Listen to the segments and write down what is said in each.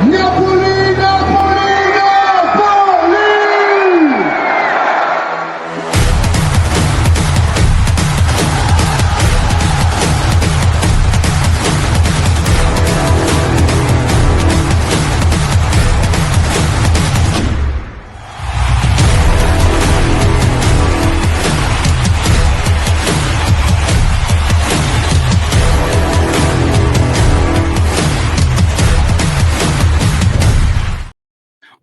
Napoli, Napoli, Napoli!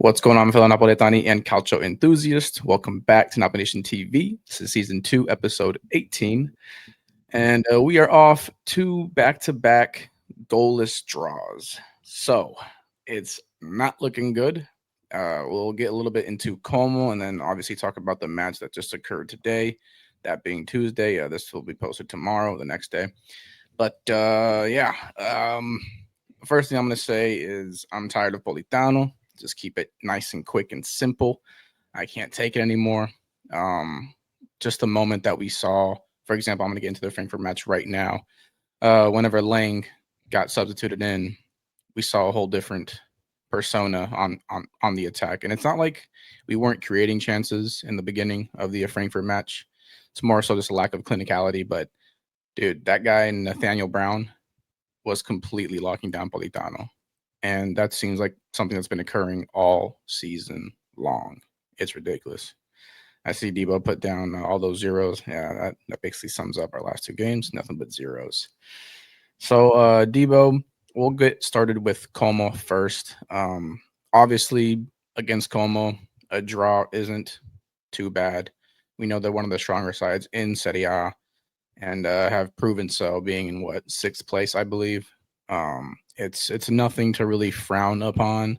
What's going on, fellow Napoletani and Calcio enthusiasts? Welcome back to Napoli TV. This is season 2, episode 18. And we are off 2 back-to-back goalless draws. So it's not looking good. We'll get a little bit into Como and then obviously talk about the match that just occurred today, that being Tuesday. This will be posted tomorrow, the next day. But first thing I'm going to say is I'm tired of Politano. Just keep it nice and quick and simple. I can't take it anymore. Just the moment that we saw, for example, I'm going to get into the Frankfurt match right now. Whenever Lang got substituted in, we saw a whole different persona on the attack. And it's not like we weren't creating chances in the beginning of the Frankfurt match. It's more so just a lack of clinicality. But, dude, that guy, Nathaniel Brown, was completely locking down Politano. And that seems like something that's been occurring all season long. It's ridiculous. I see Debo put down all those zeros. Yeah, that basically sums up our last 2 games. Nothing but zeros. So, Debo, we'll get started with Como first. Obviously, against Como, a draw isn't too bad. We know they're one of the stronger sides in Serie A and have proven so, being in, 6th place, I believe. It's nothing to really frown upon.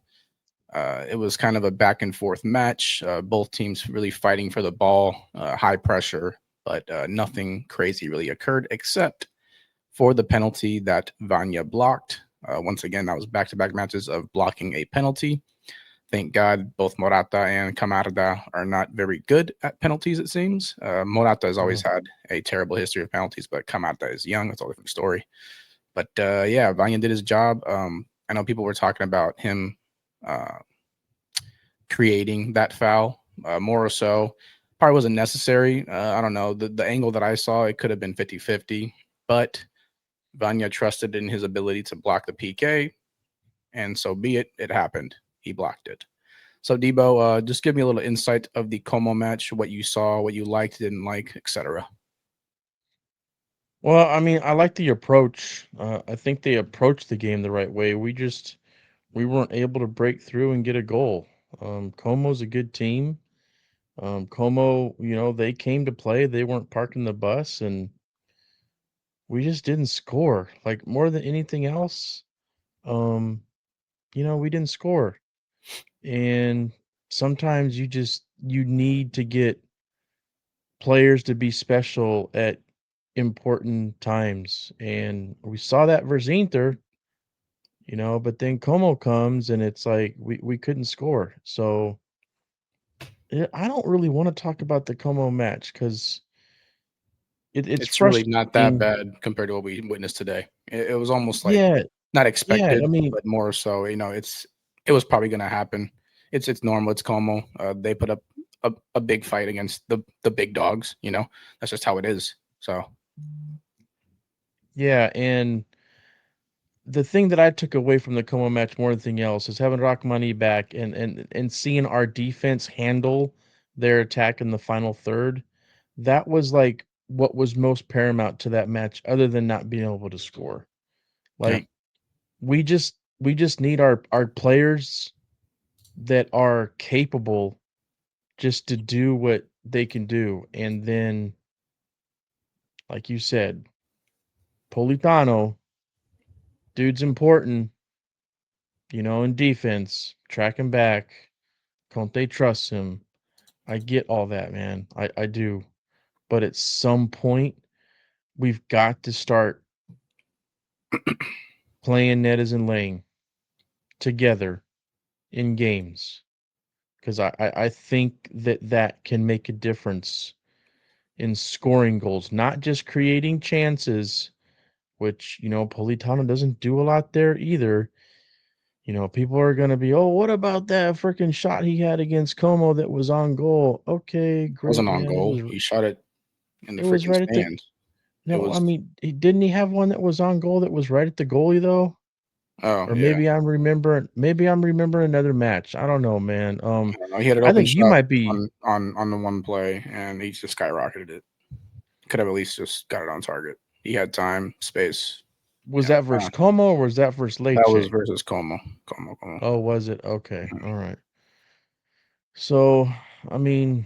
It was kind of a back and forth match. Both teams really fighting for the ball, high pressure, but nothing crazy really occurred except for the penalty that Vanya blocked. Once again, that was back-to-back matches of blocking a penalty. Thank God both Morata and Camarda are not very good at penalties, it seems. Morata has always had a terrible history of penalties, but Camarda is young. That's a different story. But Vanya did his job. I know people were talking about him creating that foul more or so. Probably wasn't necessary. I don't know. The angle that I saw, it could have been 50-50, but Vanya trusted in his ability to block the PK, and so be it. It happened. He blocked it. So, Debo, just give me a little insight of the Como match, what you saw, what you liked, didn't like, etc. Well, I mean, I like the approach. I think they approached the game the right way. We weren't able to break through and get a goal. Como's a good team. Como, they came to play. They weren't parking the bus, and we just didn't score. Like more than anything else, we didn't score. And sometimes you need to get players to be special at important times, and we saw that versus Inter, but then Como comes and it's like we couldn't score. So I don't really want to talk about the Como match because it's It's really not that frustrating. bad compared to what we witnessed today. It was almost like Yeah, not yeah. expected, I mean, but more so, it was probably going to happen. It's normal. It's Como. They put up a big fight against the big dogs. That's just how it is. So yeah, and the thing that I took away from the Como match more than anything else is having Rachmani back and seeing our defense handle their attack in the final third. That was like what was most paramount to that match, other than not being able to score. yeah, Like we just need our players that are capable just to do what they can do, and then, like you said, Politano, dude's important. In defense, track him back. Conte trusts him. I get all that, man. I do. But at some point, we've got to start playing Netters and Lang together in games, because I think that can make a difference in scoring goals, not just creating chances, which, Politano doesn't do a lot there either. People are gonna be, oh, what about that freaking shot he had against Como that was on goal? Okay, It great, wasn't on man. goal. He shot it in the It was freaking right at the stands. It no, I was. mean, didn't he have one that was on goal that was right at the goalie though? Oh Or yeah. maybe I'm remembering another match. I don't know, man. I don't know. He had an I open think you shot might be on the one play, and he just skyrocketed it. Could have at least just got it on target. He had time, space. was that versus Como or was that versus That was Leche? versus Como. Como. Oh, was it? Okay. Mhm. All right. So, I mean,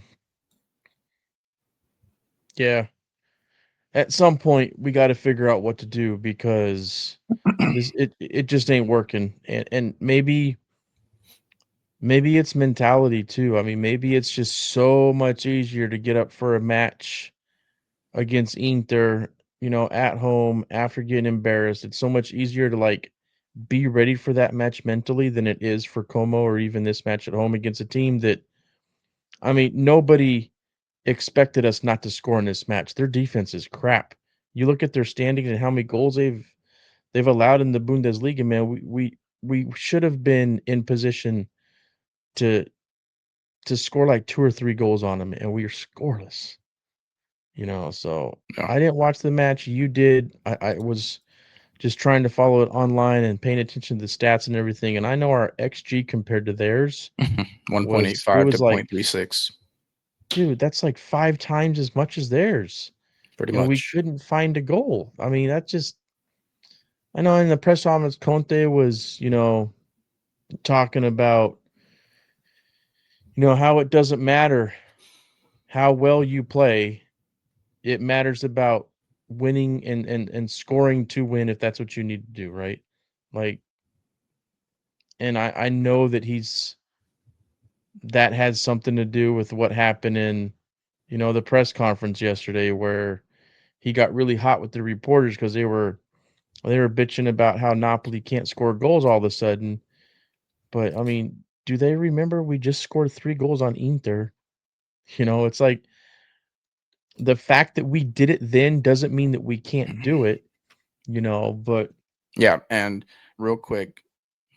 yeah, at some point we got to figure out what to do because it just ain't working. And maybe it's mentality too. I mean, maybe it's just so much easier to get up for a match against Inter, at home after getting embarrassed. It's so much easier to like be ready for that match mentally than it is for Como or even this match at home against a team that I mean, nobody expected us not to score in this match. Their defense is crap. You look at their standings and how many goals they've allowed in the Bundesliga, man. We should have been in position to score like 2 or 3 goals on them, and we are scoreless. So Yeah. I didn't watch the match. You did. I was just trying to follow it online and paying attention to the stats and everything. And I know our XG compared to theirs it 1.85 to was like, 0.36. dude, that's like 5 times as much as theirs. Pretty And we much. couldn't find a goal. I mean, that just I know in the press conference Conte was, talking about, how it doesn't matter how well you play. It matters about winning and scoring to win if that's what you need to do, right? Like, and I know that had something to do with what happened in, the press conference yesterday where he got really hot with the reporters because they were bitching about how Napoli can't score goals all of a sudden. But I mean, do they remember we just scored 3 goals on Inter? It's like the fact that we did it then doesn't mean that we can't do it, but Yeah, and real quick,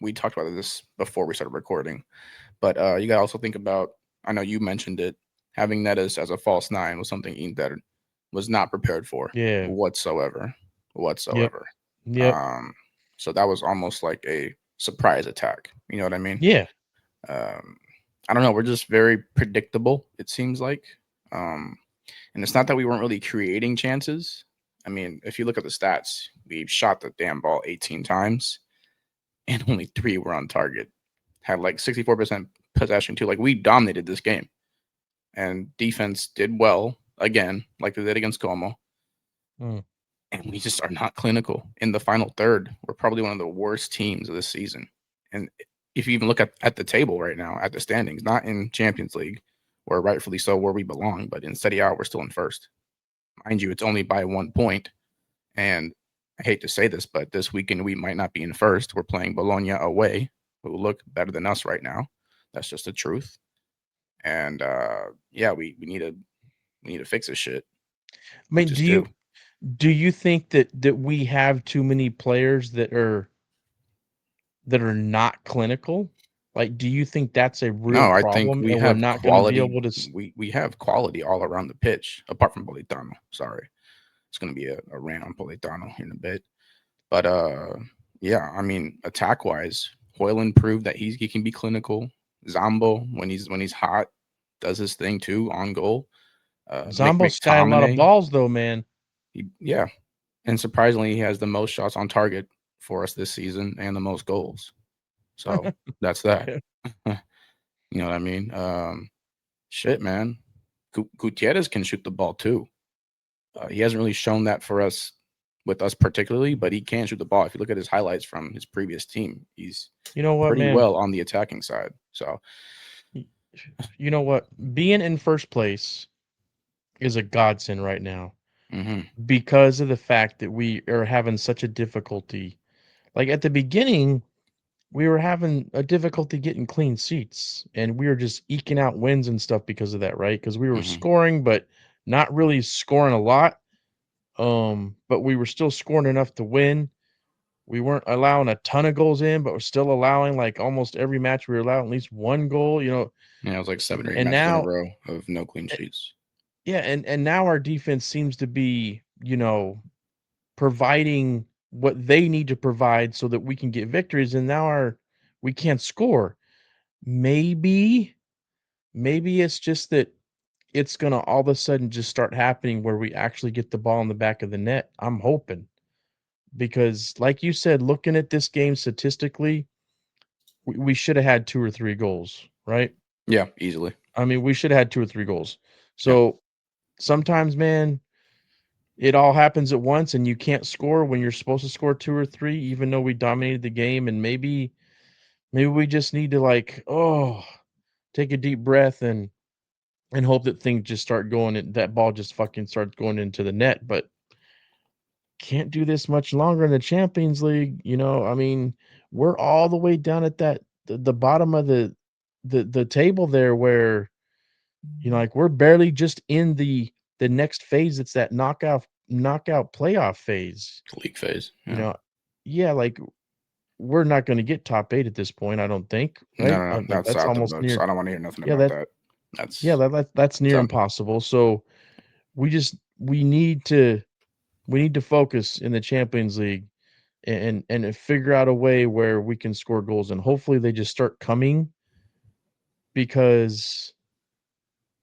we talked about this before we started recording, but you got to also think about. I know you mentioned it. Having Netas as a false nine was something Inter was not prepared for yeah. whatsoever. Yep. Whatsoever. Yep. Um, so that was almost like a surprise attack. You know what I mean? Yeah. Um, I don't know. We're just very predictable. It seems like, um, and it's not that we weren't really creating chances. I mean, if you look at the stats, we shot the damn ball 18 times, and only 3 were on target. Had like 64% possession too. Like we dominated this game, and defense did well again, like they did against Como. Mm. And we just are not clinical in the final third. We're probably one of the worst teams of this season. And if you even look at the table right now, at the standings, not in Champions League, where rightfully so where we belong, but in Serie A, we're still in first. Mind you, it's only by 1 point. And I hate to say this, but this weekend we might not be in first. We're playing Bologna away, who look better than us right now. That's just the truth. And yeah, we need to fix this shit. I We mean, just do. do you think that we have too many players that are not clinical? Like, do you think that's a real No, I think problem we and we're have not going to be quality. able to We have quality all around the pitch, apart from Politano. Sorry, it's going to be a rant on Politano in a bit. But yeah, I mean, attack wise, Hoyland proved that he can be clinical. Zambo, when he's hot, does his thing too on goal. Zombo's got a lot of McTominay, balls though, man. yeah, and surprisingly, he has the most shots on target for us this season and the most goals. So that's that. You know what I mean? Shit, man. Gutierrez can shoot the ball too. He hasn't really shown that for us with us particularly, but he can shoot the ball. If you look at his highlights from his previous team, he's You know what, pretty man? well on the attacking side. So, Y- You know what? Being in first place is a godsend right now hmm because of the fact that we are having such a difficulty. Like at the beginning, we were having a difficulty getting clean seats and we were just eking out wins and stuff because of that, right? Because we were hmm scoring, but not really scoring a lot. But we were still scoring enough to win. we weren't allowing a ton of goals in, but we're still allowing like almost every match we were allowing at least one goal, you know. Yeah, it was like 7 or 8 And matches in a now, row of no clean sheets. yeah, and now our defense seems to be, you know, providing what they need to provide so that we can get victories. And now we can't score. Maybe it's just that it's gonna all of a sudden just start happening where we actually get the ball in the back of the net. I'm hoping because, like you said, looking at this game statistically, we should have had 2 or 3 goals, right? Yeah, easily. I mean, we should have had 2 or 3 goals. Yeah. So sometimes, man, it all happens at once and you can't score when you're supposed to score 2 or 3, even though we dominated the game. And maybe we just need to like, take a deep breath and hope that things just start going and that ball just fucking starts going into the net. But can't do this much longer in the Champions League. You know, I mean, we're all the way down at the bottom of the table there where, you know, like we're barely just in the next phase. It's that knockout playoff phase. League phase. You Yeah. know, yeah, like we're not going to get top 8 at this point, I don't think, No, right? no, no. Like That's that's out the almost books. near. I don't want to hear nothing Yeah, about that. That's that's near done. impossible. So we need to focus in the Champions League and figure out a way where we can score goals, and hopefully they just start coming because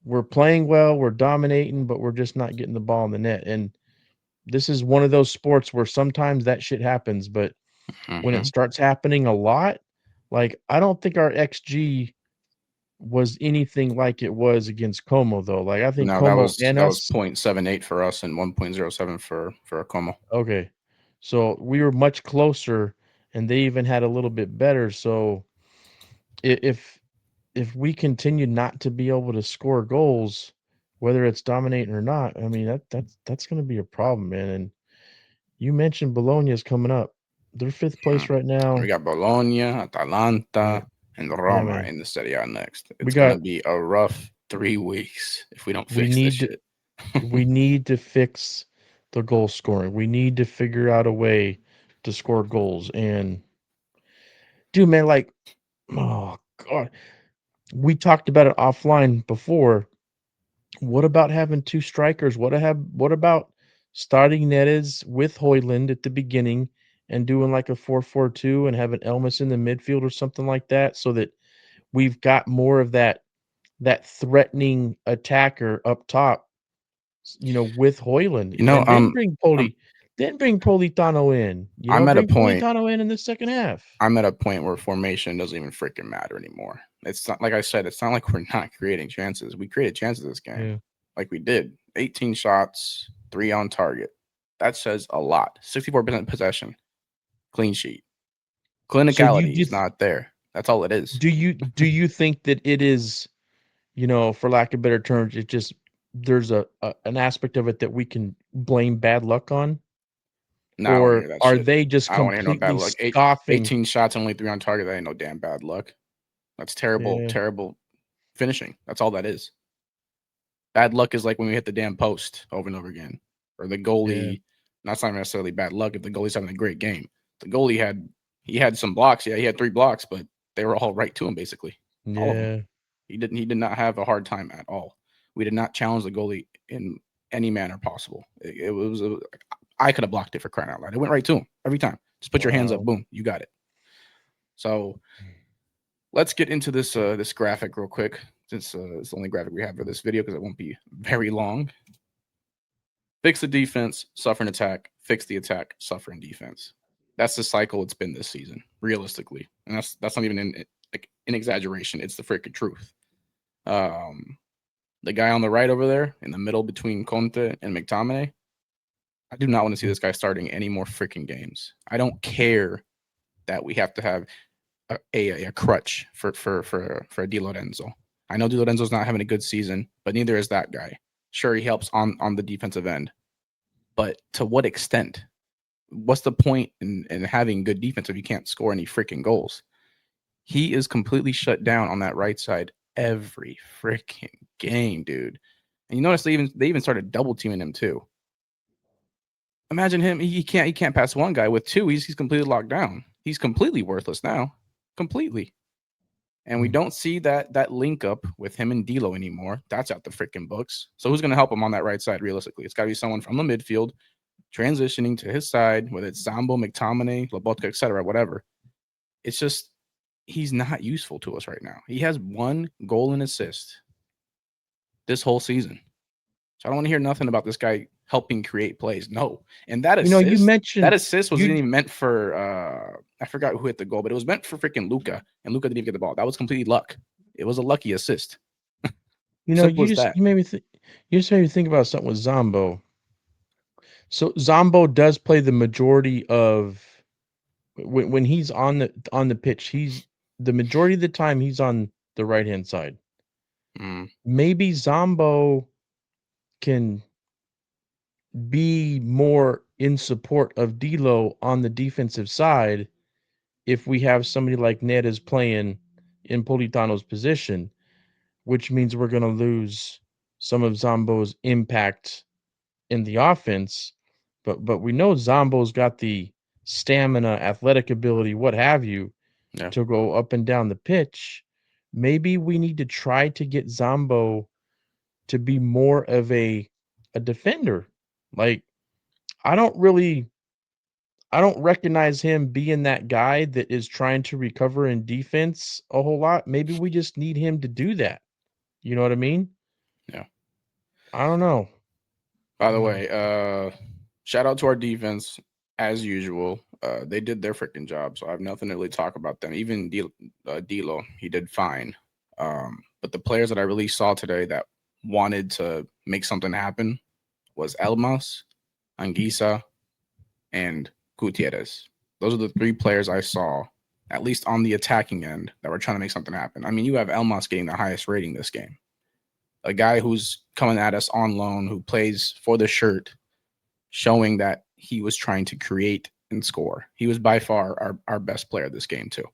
we're playing well, we're dominating, but we're just not getting the ball in the net. And this is one of those sports where sometimes that shit happens, but when it Mhm. starts happening a lot, like I don't think our XG was anything like it was against Como though. Like I think No, Como and that was us. 0.78 for us and 1.07 for a Como. Okay. So we were much closer and they even had a little bit better. So if we continue not to be able to score goals, whether it's dominating or not, I mean that's going to be a problem, man. And you mentioned Bologna is coming up. They're 5th place right We now. got Bologna, Yeah, Atalanta, and yeah, Roma man. in the Serie A next. We It's gonna got be a rough 3 weeks if we don't we fix this need to shit. we need to fix the goal scoring. We need to figure out a way to score goals. And dude, man, like, oh god, we talked about it offline before. What about having 2 strikers? What about starting Neres with Hoyland at the beginning and doing like a 4-4-2 and having Elmas in the midfield or something like that so that we've got more of that threatening attacker up top, you know, with Hoyland. You know, And then bring Politano in. You know, I'm at a bring point. Politano in the second half. I'm at a point where formation doesn't even freaking matter anymore. It's not like I said. It's not like we're not creating chances. We created chances this game, Yeah. like we did. 18 shots, 3 on target. That says a lot. 64% possession, clean sheet. So you Clinicality do is not there. That's all it is. do you think that it is, you know, for lack of better terms, it just there's an aspect of it that we can blame bad luck on, No, I don't want to or hear that are shit. they just I don't want to hear no bad completely luck. scoffing? 18 shots, only 3 on target. That ain't no damn bad luck. That's terrible, Yeah, terrible finishing. That's all that is. Bad luck is like when we hit the damn post over and over again, or the yeah, goalie. That's not necessarily bad luck if the goalie's having a great game. The goalie had some blocks. Yeah, he had 3 blocks, but they were all right to him basically, all of them. yeah, He did not have a hard time at all. We did not challenge the goalie in any manner possible. I could have blocked it for crying out loud. It went right to him every time. Just put your hands up, wow. boom, you got it. So let's get into this graphic real quick, since it's the only graphic we have for this video because it won't be very long. Fix the defense, suffer an attack. Fix the attack, suffer in defense. That's the cycle it's been this season, realistically, and that's not even an exaggeration. It's the freaking truth. The guy on the right over there, in the middle between Conte and McTominay, I do not want to see this guy starting any more freaking games. I don't care that we have to have a crutch for Di Lorenzo. I know Di Lorenzo's not having a good season, but neither is that guy. Sure, he helps on the defensive end, but to what extent? What's the point in having good defense if you can't score any freaking goals? He is completely shut down on that right side every freaking game, dude. And you notice they even started double teaming him too. Imagine him. He can't pass one guy with two. He's completely locked down. He's completely worthless now. Completely. And we Mm. don't see that link up with him and D'Lo anymore. That's out the freaking books. So who's going to help him on that right side? Realistically, it's got to be someone from the midfield transitioning to his side, whether it's Zambo, McTominay, Lobotka, etc., whatever. It's just he's not useful to us right now. He has 1 goal and assist this whole season. So I don't want to hear nothing about this guy helping create plays. No. And that You know, you assist, mentioned wasn't you even meant for I forgot who hit the goal, but it was meant for freaking Luca. And Luca didn't even get the ball. That was completely luck. It was a lucky assist. you know Simple you as just that. you made me you just made me think about something with Zombo. So Zombo does play the majority of when he's on the pitch. He's the majority of the time he's on the right hand side. Mm, Maybe Zombo can be more in support of D'Lo on the defensive side if we have somebody like Neres playing in Politano's position, which means we're going to lose some of Zombo's impact in the offense. But we know Zombo's got the stamina, athletic ability, what have you, yeah. to go up and down the pitch. Maybe we need to try to get Zombo to be more of a defender. Like I don't really I don't recognize him being that guy that is trying to recover in defense a whole lot. Maybe we just need him to do that. You know what I mean? Yeah. I don't know. By the Mm. way, shout out to our defense as usual. They did their freaking job, so I have nothing to really talk about them. Even D'Lo, he did fine. But the players that I really saw today that wanted to make something happen was Elmas, Anguissa, and Gutierrez. Those are the 3 players I saw, at least on the attacking end, that were trying to make something happen. I mean, you have Elmas getting the highest rating this game. A guy who's coming at us on loan, who plays for the shirt, showing that he was trying to create and score. He was by far our best player this game, too.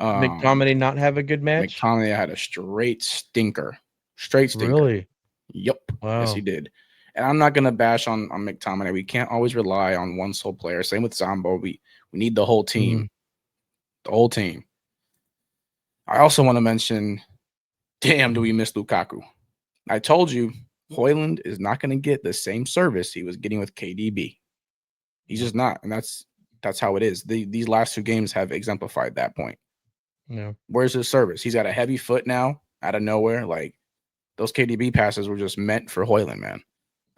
McTominay not have a good match? McTominay had a straight stinker. Straight stinker. Really? Yep. Yes, he Wow. did. And I'm not gonna bash on McTominay. We can't always rely on one sole player. Same with Zombo. We need the whole team. Mm. The whole team. I also want to mention, damn, do we miss Lukaku? I told you, Hoyland is not going to get the same service he was getting with KDB. He's just not, and that's how it is. These last 2 games have exemplified that point. Yeah. Where's his service? He's got a heavy foot now, out of nowhere. Like those KDB passes were just meant for Hoyland, man.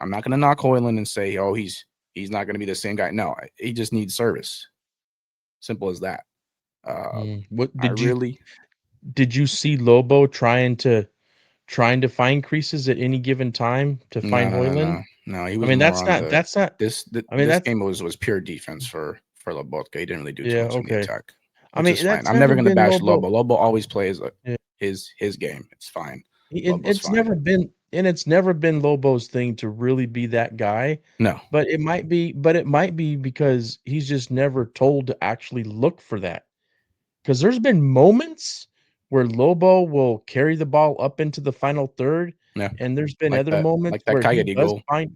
I'm not going to knock Hoyland and say, oh, he's not going to be the same guy. No, he just needs service. Simple as that. What I really did you see Lobo trying to find creases at any given time to no find no no Hoyland? no no. He I was mean, more on the that's not I mean, this that's game was pure defense for Lobotka. He didn't really do too yeah, much in the okay. attack, I which is mean, fine. that's I'm never never going to been bash Lobo. Lobo. Lobo always plays Yeah. his game. It's fine. It Lobo's fine. it's never been Lobo's thing to really be that guy, No, but it might be because he's just never told to actually look for that. Because there's been moments where Lobo will carry the ball up into the final third, yeah, and there's been other moments like that where he Coyote does goal. find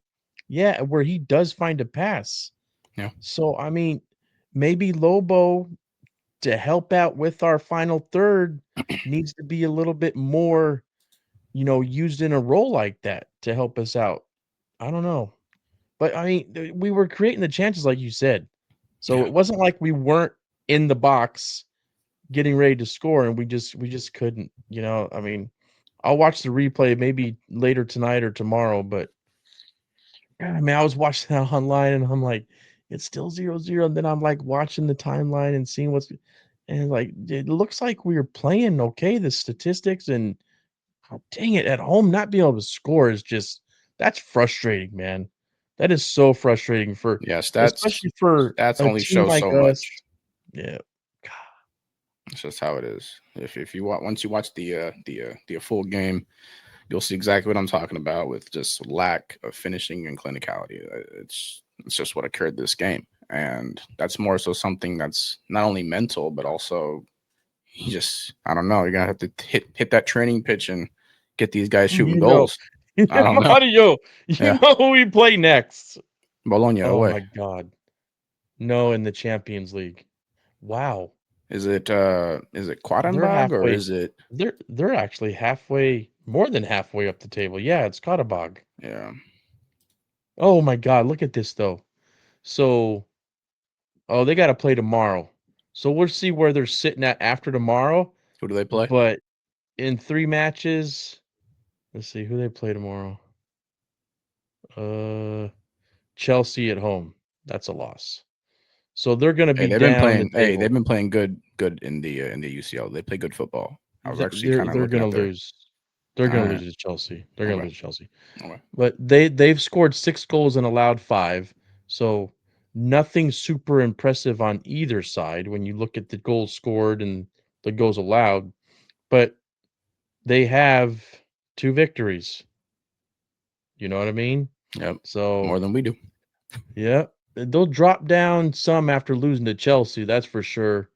yeah, where he does find a pass. Yeah, So, I mean, maybe Lobo, to help out with our final third, needs to be a little bit more, used in a role like that to help us out. I don't know. But, I mean, we were creating the chances like you said. So yeah, it wasn't like we weren't in the box getting ready to score and we just couldn't. I mean, I'll watch the replay maybe later tonight or tomorrow, but God, I mean, I was watching that online and I'm like, it's still 0-0. And then I'm like watching the timeline and seeing and like, it looks like we were playing okay. The statistics and dang it, at home, not being able to score is that's frustrating, man. That is so frustrating yeah. especially for Stats a only team show like so us. much. Yeah. It's just how it is. If you once you watch the full game, you'll see exactly what I'm talking about with just lack of finishing and clinicality. It's just what occurred this game, and that's more so something that's not only mental but also you just I don't know. You're gonna have to hit that training pitch and get these guys shooting You know, goals. I don't know. Mario, you Yeah, know who we play next. Bologna Oh away. my God. No, in the Champions League. Wow. Is it They're Quartenbach or halfway. is it? They're actually halfway, more than halfway up the table. Yeah, it's Karabag. Yeah. Oh my God, look at this though. So, oh, they got to play tomorrow. So we'll see where they're sitting at after tomorrow. Who do they play? But in 3 matches, let's see who they play tomorrow. Uh, Chelsea at home. That's a loss. So they're going to Hey, be down the Hey, table. they've been playing good in the UCL. They play good football. I was actually kind of They're looking going at to their. lose. They're All going to right. lose to Chelsea. They're going to Okay. lose to Chelsea. Okay. But they've scored 6 goals and allowed 5. So nothing super impressive on either side when you look at the goals scored and the goals allowed. But they have 2 victories. You know what I mean? Yep. So, More than we do. yeah, they'll drop down some after losing to Chelsea, that's for sure.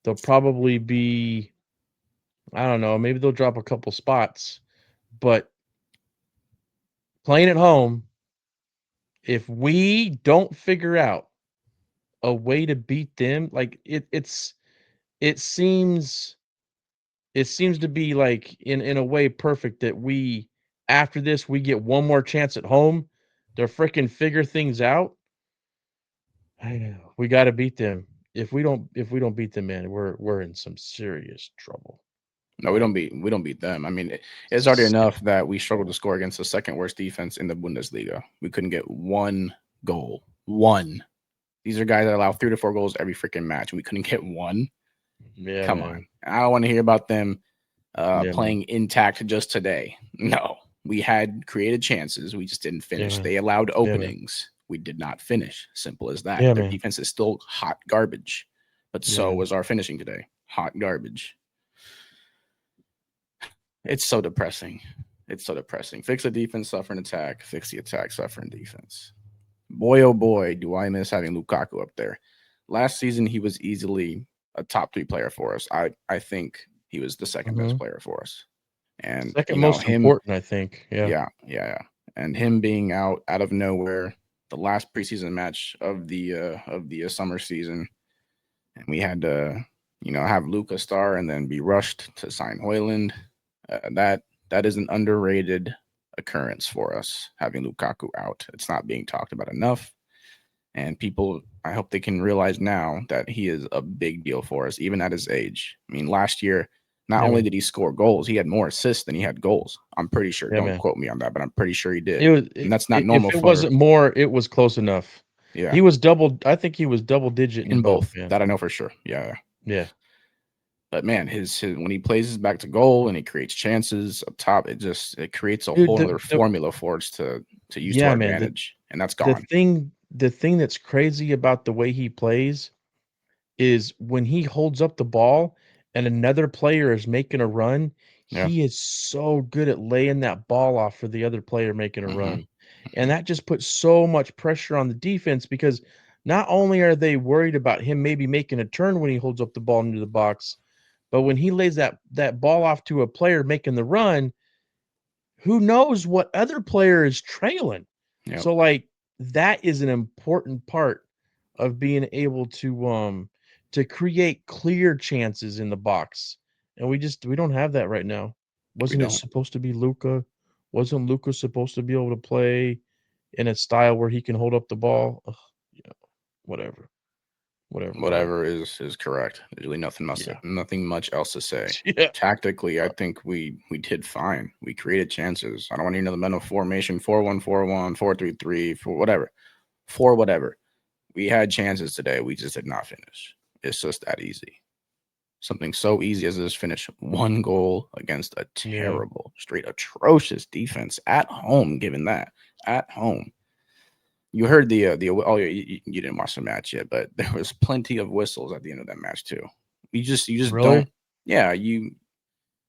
They'll probably be, I don't know, maybe they'll drop a couple spots, but playing at home, if we don't figure out a way to beat them, like it seems it seems to be like in a way perfect that we after this we get one more chance at home to freaking figure things out. I know. We gotta beat them. If we don't beat them, man, we're in some serious trouble. No, Like, we don't beat them. I mean, it's already serious enough that we struggled to trouble. score against the second worst defense in the Bundesliga. We couldn't get one goal. One. These are guys that allow 3 to 4 goals every freaking match. And we couldn't get one. Yeah, Come on. man. I don't want to hear about them Yeah, man. playing intact just today. No, we had created chances. We just didn't Yeah, finish. man. They allowed Yeah, man. openings. We did not finish. Simple as that. Yeah, Their man. defense is still hot garbage, but Yeah, so man. was our finishing today. Hot garbage. It's so depressing. It's so depressing. Fix the defense, suffer an attack. Fix the attack, suffer an defense. Boy, oh boy, do I miss having Lukaku up there. Last season, he was easily a top 3 player for us. I think he was the second best Mhm. player for us. And Second most him, important, I think. Yeah. yeah. And him being out of nowhere, the last preseason match of the summer season, and we had to have Luca star and then be rushed to sign Hoyland. That is an underrated occurrence for us, having Lukaku out. It's not being talked about enough. And people, I hope they can realize now that he is a big deal for us, even at his age. I mean, last year, not Yeah, only man. did he score goals, he had more assists than he had goals. I'm pretty sure. Yeah, Don't man. quote me on that, but I'm pretty sure he did. It was And that's not if normal it for, wasn't more, it was close enough. yeah, He was double I think he was double digit in in both, both. man. That I know for sure. Yeah. Yeah. But man, his when he plays his back to goal and he creates chances up top, it creates a Dude, whole other formula for us to use to yeah, our man, advantage. And that's the gone. thing that's crazy about the way he plays is when he holds up the ball and another player is making a run, Yeah. he is so good at laying that ball off for the other player making a Mm-hmm. run. And that just puts so much pressure on the defense because not only are they worried about him maybe making a turn when he holds up the ball into the box, but when he lays that ball off to a player making the run, who knows what other player is trailing. Yep. So like that is an important part of being able to create clear chances in the box. And we don't have that right now. We Wasn't it don't. supposed to be Luca? Wasn't Luca supposed to be able to play in a style where he can hold up the ball? Ugh, you know, whatever. Whatever. Whatever is correct. There's really Yeah. nothing much else to say. Yeah. Tactically, I think we did fine. We created chances. I don't want to hear another mental formation 4-1-4-1, 4-3-3, for whatever. For whatever. We had chances today. We just did not finish. It's just that easy. Something so easy as this finish 1 goal against a Yeah. terrible, straight atrocious defense at home, given that. At home. You heard you didn't watch the match yet, but there was plenty of whistles at the end of that match too. You just don't. Really? Yeah, you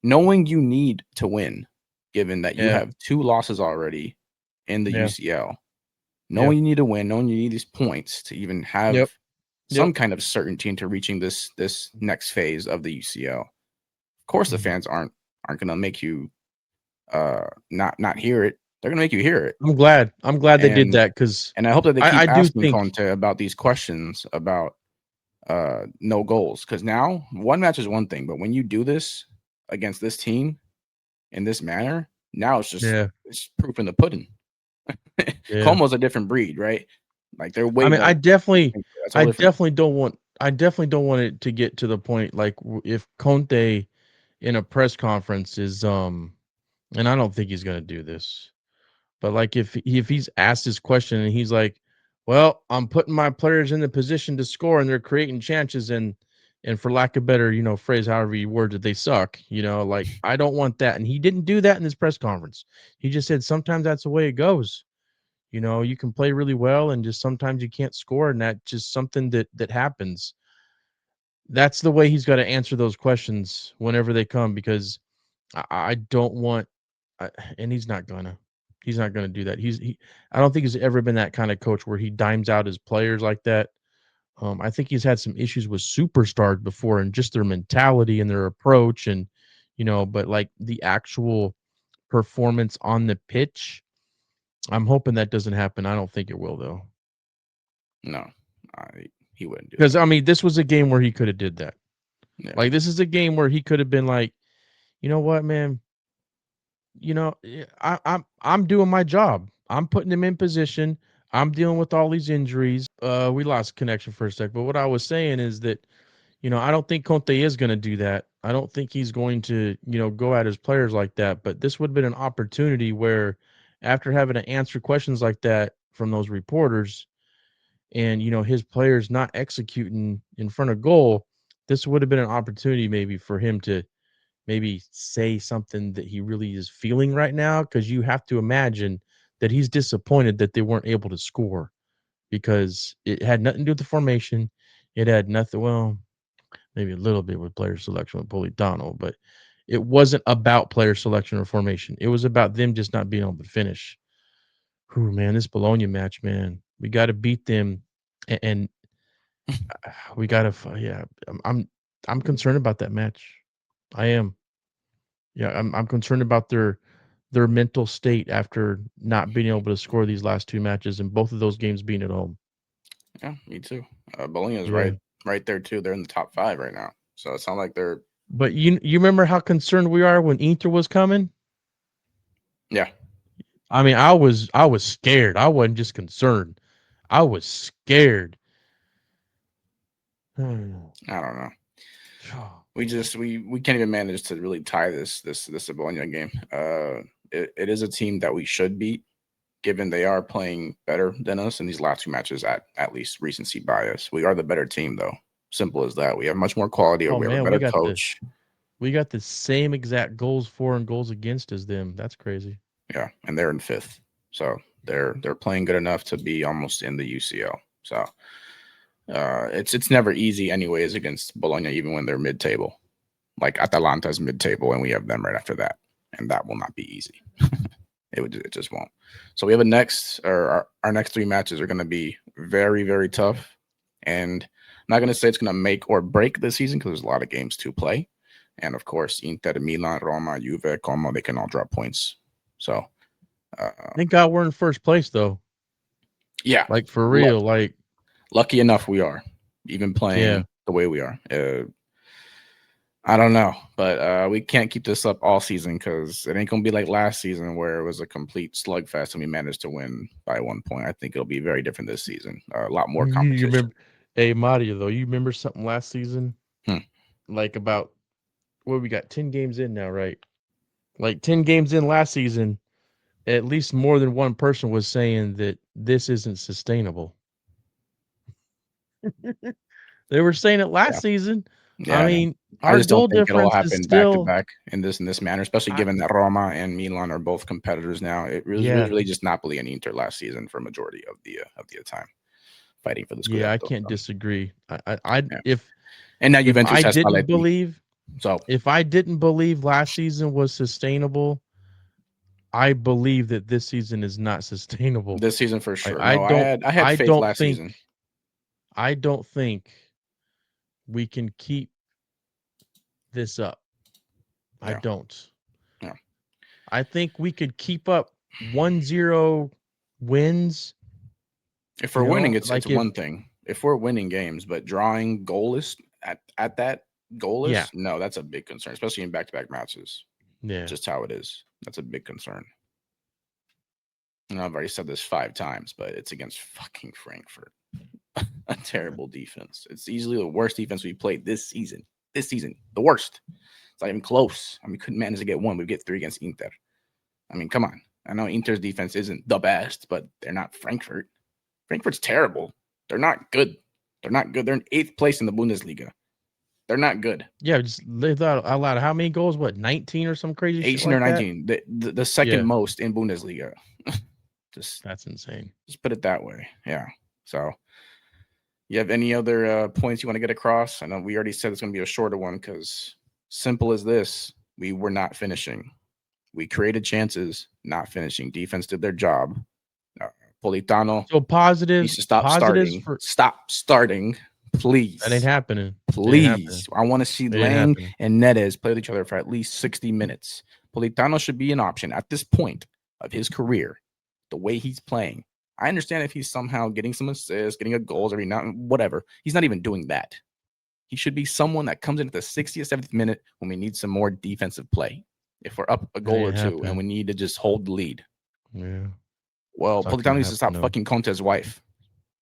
knowing you need to win, given that you Yeah. have 2 losses already in the Yeah. UCL. Yeah. Knowing you need to win, knowing you need these points to even have Yep. some Yep. kind of certainty into reaching this next phase of the UCL. Of course, the Mhm. fans aren't going to make you not hear it. They're gonna make you hear it. I'm glad they did And that because and I hope that they keep I do asking think Conte about these questions about no goals. Because now one match is one thing, but when you do this against this team in this manner, now it's just yeah. it's proof in the pudding. Yeah. Como's a different breed, right? Like they're way I mean, better. That's all different. I definitely don't want it to get to the point like if Conte in a press conference is and I don't think he's gonna do this, but like if he's asked his question and he's like, "Well, I'm putting my players in the position to score and they're creating chances and for lack of better, phrase, however you word it, they suck." Like I don't want that, and he didn't do that in this press conference. He just said sometimes that's the way it goes. You can play really well and just sometimes you can't score, and that's just something that happens. That's the way he's got to answer those questions whenever they come because I don't want, I, and he's not gonna do that. I don't think he's ever been that kind of coach where he dimes out his players like that. I think he's had some issues with superstars before and just their mentality and their approach and but like the actual performance on the pitch, I'm hoping that doesn't happen. I don't think it will though. No, he wouldn't do Because that. I mean, this was a game where he could have did that. Yeah, Like this is a game where he could have been like, you know what, man, I'm doing my job. I'm putting him in position. I'm dealing with all these injuries. We lost connection for a sec, but what I was saying is that I don't think Conte is going to do that. I don't think he's going to go at his players like that. But this would have been an opportunity where, after having to answer questions like that from those reporters, and his players not executing in front of goal, this would have been an opportunity maybe for him to maybe say something that he really is feeling right now, because you have to imagine that he's disappointed that they weren't able to score because it had nothing to do with the formation. It had nothing, well, maybe a little bit with player selection with Politano, but it wasn't about player selection or formation. It was about them just not being able to finish. Whew, man, this Bologna match, man, we got to beat them, and we got to, yeah. I'm concerned about that match. I am. Yeah, I'm concerned about their mental state after not being able to score these last two matches and both of those games being at home. yeah, me too. Bologna is Yeah. right there too. They're in the top 5 right now, so it's not like they're. But you remember how concerned we are when Inter was coming? Yeah, I mean, I was scared. I wasn't just concerned. I was scared. I don't know. We can't even manage to really tie this Bologna game. It is a team that we should beat, given they are playing better than us in these last 2 matches. At least recency bias, we are the better team though. Simple as that. We have much more quality, or Oh we have a man, better coach. we got the same exact goals for and goals against as them. That's crazy. Yeah, and they're in 5th, so they're playing good enough to be almost in the UCL. So it's never easy anyways against Bologna, even when they're mid-table. Like Atalanta's mid-table, and we have them right after that, and that will not be easy. It just won't. So we have our next 3 matches are going to be very, very tough, and I'm not going to say it's going to make or break the season because there's a lot of games to play, and of course Inter, Milan, Roma, Juve, Como, they can all drop points. So Thank God we're in first place though. yeah, Like for real. Like lucky enough we are, even yeah. playing the way we are. I don't know, but we can't keep this up all season because it ain't gonna be like last season where it was a complete slugfest and we managed to win by 1 point. I think it'll be very different this season. A lot more You competition. remember, hey Mario though, you remember something last season? Hmm. Like about what we got 10 games in now, right? Like 10 games in last season, at least more than one person was saying that this isn't sustainable. They were saying it Yeah, last season. yeah. I I know. mean, I our just don't goal think it'll difference is happen back to still, back in this manner, especially I, given that Roma and Milan are both competitors now. It was yeah, really just Napoli and Inter last season for a majority of the time, fighting for the yeah, I Scudetto. can't So, disagree. I yeah. if And now if Juventus I has didn't Spalletti. believe So if I didn't believe last season was sustainable, I believe that this season is not sustainable. this season for I, sure. I No, don't I had I faith don't last think season. I don't think we can keep this up. I Yeah. don't. Yeah. I think we could keep up 1-0 wins. If we're winning, it's like one thing. If we're winning games, but drawing goalless at that goalless, Yeah. no, that's a big concern, especially in back-to-back matches. Yeah. Just how it is. That's a big concern. And I've already said this 5 times, but it's against fucking Frankfurt. A terrible defense. It's easily the worst defense we played this season. This season, the worst. It's not even close. I mean, we couldn't manage to get 1. We get 3 against Inter. I mean, come on. I know Inter's defense isn't the best, but they're not Frankfurt. Frankfurt's terrible. They're not good. They're not good. They're in 8th place in the Bundesliga. They're not good. Yeah, just live out loud. How many goals? What, 19 or some crazy shit 18 like or 19. The second Yeah. most in Bundesliga. That's insane. Just put it that way. Yeah. So you have any other points you want to get across? I know we already said it's going to be a shorter one because simple as this, we were not finishing. We created chances, not finishing. Defense did their job. Politano So positives, needs to stop positives starting. for Stop starting, please. that ain't happening. Please. I want to see It ain't Lang happening. and Neres play with each other for at least 60 minutes. Politano should be an option at this point of his career, the way he's playing. I understand if he's somehow getting some assists, getting a goals every now and whatever. He's not even doing that. He should be someone that comes in at the 60th, 70th minute when we need some more defensive play. If we're up a goal or ain't two and happening. we need to just hold the lead. Yeah. Well, It's not Politano gonna needs to stop happen, no. fucking Conte's wife.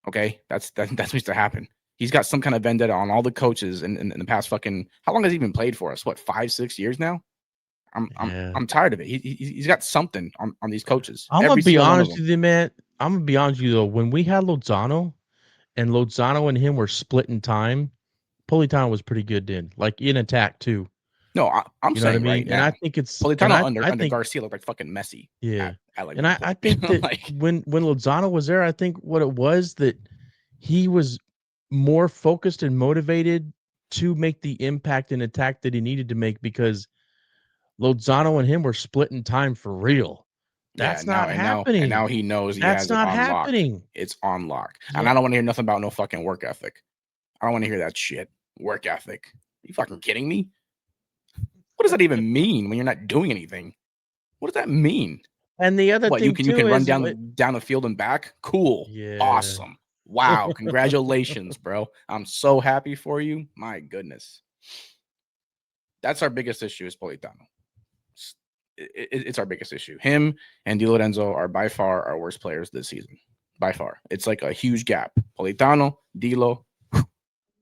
Okay? That needs to happen. He's got some kind of vendetta on all the coaches in the past fucking. How long has he been played for us? What, 5-6 years now? Yeah. I'm tired of it. He's got something on these coaches. I'm gonna Every be single one of honest them. with you, man. I'm gonna be honest with you though. When we had Lozano and him were splitting time, Politano was pretty good then. Like in attack too. No, I'm You know what I saying right mean? And now. I think it's Politano I under think Garcia looked like fucking Messi. yeah. At like And one I point. think that Like, when Lozano was there, I think what it was that he was more focused and motivated to make the impact and attack that he needed to make because Lozano and him were splitting time for real. yeah, That's now not and now happening. he knows he That's has it not on lock. happening. It's on lock. And Yeah. I don't want to hear nothing about no fucking work ethic. I don't want to hear that shit. Work ethic. Are you fucking kidding me? What does that even mean when you're not doing anything? What does that mean? And the other What, you thing can too run is what down the field and back? Cool. yeah. Awesome. Wow. Congratulations, bro. I'm so happy for you. My goodness. That's our biggest issue is Politano. It's our biggest issue. Him and Di Lorenzo are by far our worst players this season. By far. It's like a huge gap. Politano, Dilo,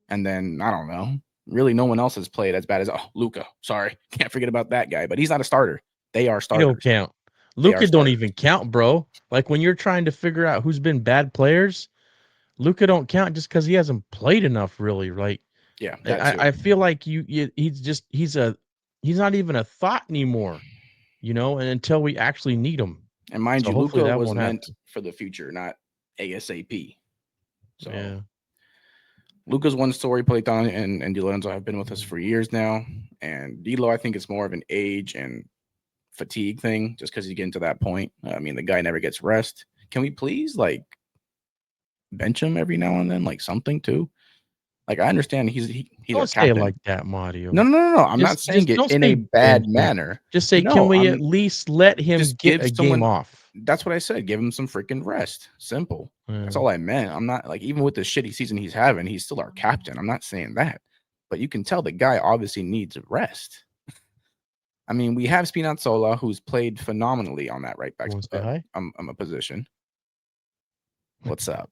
and then I don't know. Really, no one else has played as bad as Luca. Sorry. Can't forget about that guy, but he's not a starter. They are He starters. don't count. They are Luca don't starters. even count, bro. Like when you're trying to figure out who's been bad players, Luca don't count just because he hasn't played enough, really. Like Yeah, that too. I feel like he's not even a thought anymore, you know, and until we actually need him. And mind So you, hopefully Luca that was won't meant happen. for the future, not ASAP. So Yeah. Luca's one story. Politano and Di Lorenzo have been with us for years now. And Dilo, I think it's more of an age and fatigue thing just because he's getting to that point. I mean, the guy never gets rest. Can we please like bench him every now and then, like something too? Like I understand he's Don't our say it captain. like that, Mario. No. I'm not saying it don't in say a bad bench him. manner. Just say, can No, we I'm at least let him just get give a game someone. off? That's what I said. Give him some freaking rest. Simple. That's Yeah. all I meant. I'm not like even with the shitty season he's having, he's still our captain. I'm not saying that, but you can tell the guy obviously needs rest. I mean, we have Spinazzola, who's played phenomenally on that right back You want to say hi? a position. What's up?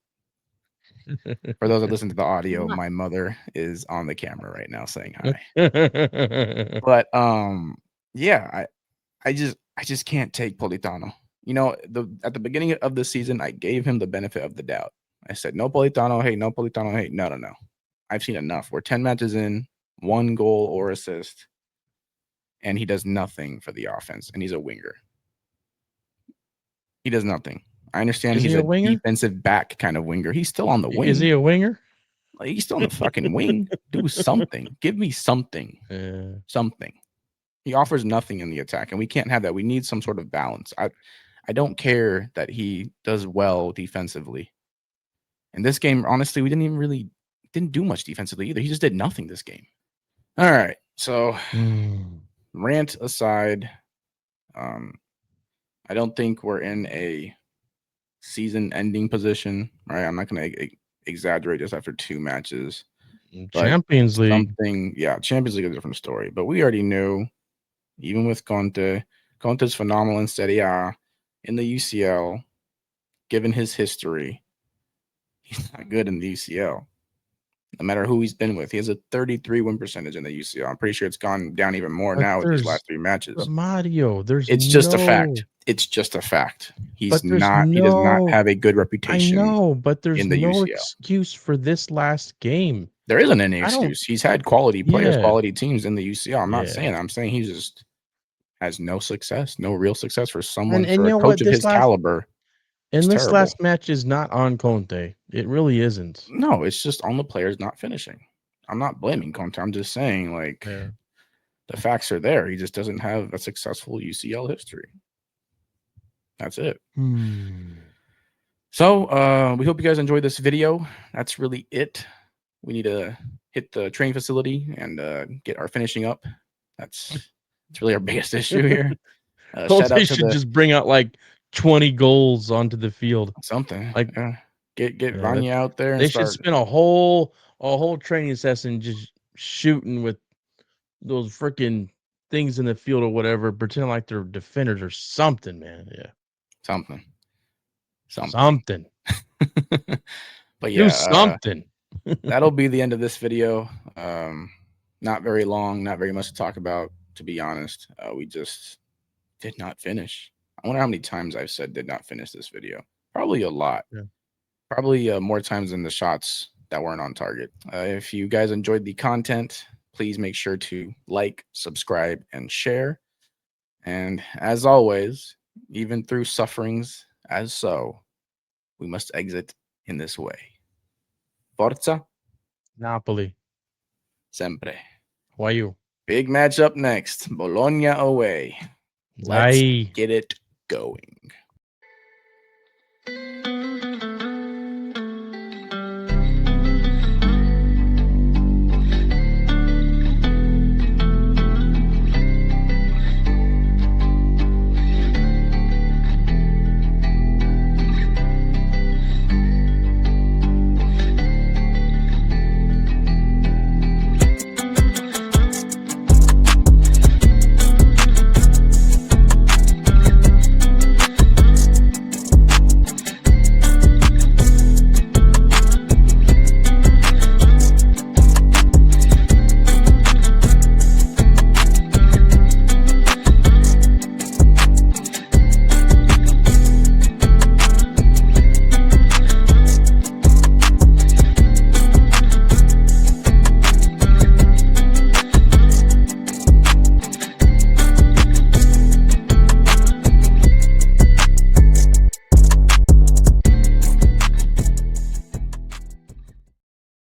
For those that listen to the audio, my mother is on the camera right now saying hi. But yeah, I just can't take Politano. You know, at the beginning of the season, I gave him the benefit of the doubt. I said, no Politano, hey, no Politano, hey. No. I've seen enough. We're 10 matches in, 1 goal or assist, and he does nothing for the offense, and he's a winger. He does nothing. I understand Is he's he a a winger? defensive back kind of winger. He's still on the wing. Is he a winger? Like, he's still on the fucking wing. Do something. Give me something. Yeah. Something. He offers nothing in the attack, and we can't have that. We need some sort of balance. I don't care that he does well defensively. In this game, honestly, we didn't do much defensively either. He just did nothing this game. All right. So rant aside, I I don't think we're in a season-ending position, right? I'm not going to exaggerate just after 2 matches, but Champions League. Champions League is a different story. But we already knew, even with Conte's phenomenal in Serie A, in the UCL, given his history, he's not good in the UCL. No matter who he's been with, he has a 33 win percentage in the UCL. I'm pretty sure it's gone down even more But now with these last 3 But matches. Mario, It's just a fact. It's just a fact. He does not have a good I reputation know, but there's in the no UCL. excuse for this last game. There isn't any I don't excuse. He's had quality players, Yeah. quality teams in the UCL. I'm not Yeah. saying that. I'm saying he just has no success, no real success for someone, And for you a know coach what? of his caliber. It's This terrible. last match is not on Conte. It really isn't. No, it's just on the players not finishing. I'm not blaming Conte. I'm just saying, like, Yeah. the facts are there. He just doesn't have a successful UCL history. That's it. So we hope you guys enjoyed this video. That's really it. We need to hit the training facility and get our finishing up. That's really our biggest issue here. Shout out to should just bring out like 20 goals onto the field. something. Like Get Vanya out there and they start. should spend a whole training session just shooting with those freaking things in the field or whatever, pretending like they're defenders or something, man. Yeah. Something. But Do yeah, something. that'll be the end of this video. Not very long, not very much to talk about, to be honest. We just did not finish. I wonder how many times I've said did not finish this video. Probably a lot. Yeah. Probably more times than the shots that weren't on target. If you guys enjoyed the content, please make sure to like, subscribe, and share. And as always, even through sufferings as so, we must exit in this way. Forza Napoli. sempre. Why you? Big match up next. Bologna away. Let's get it going.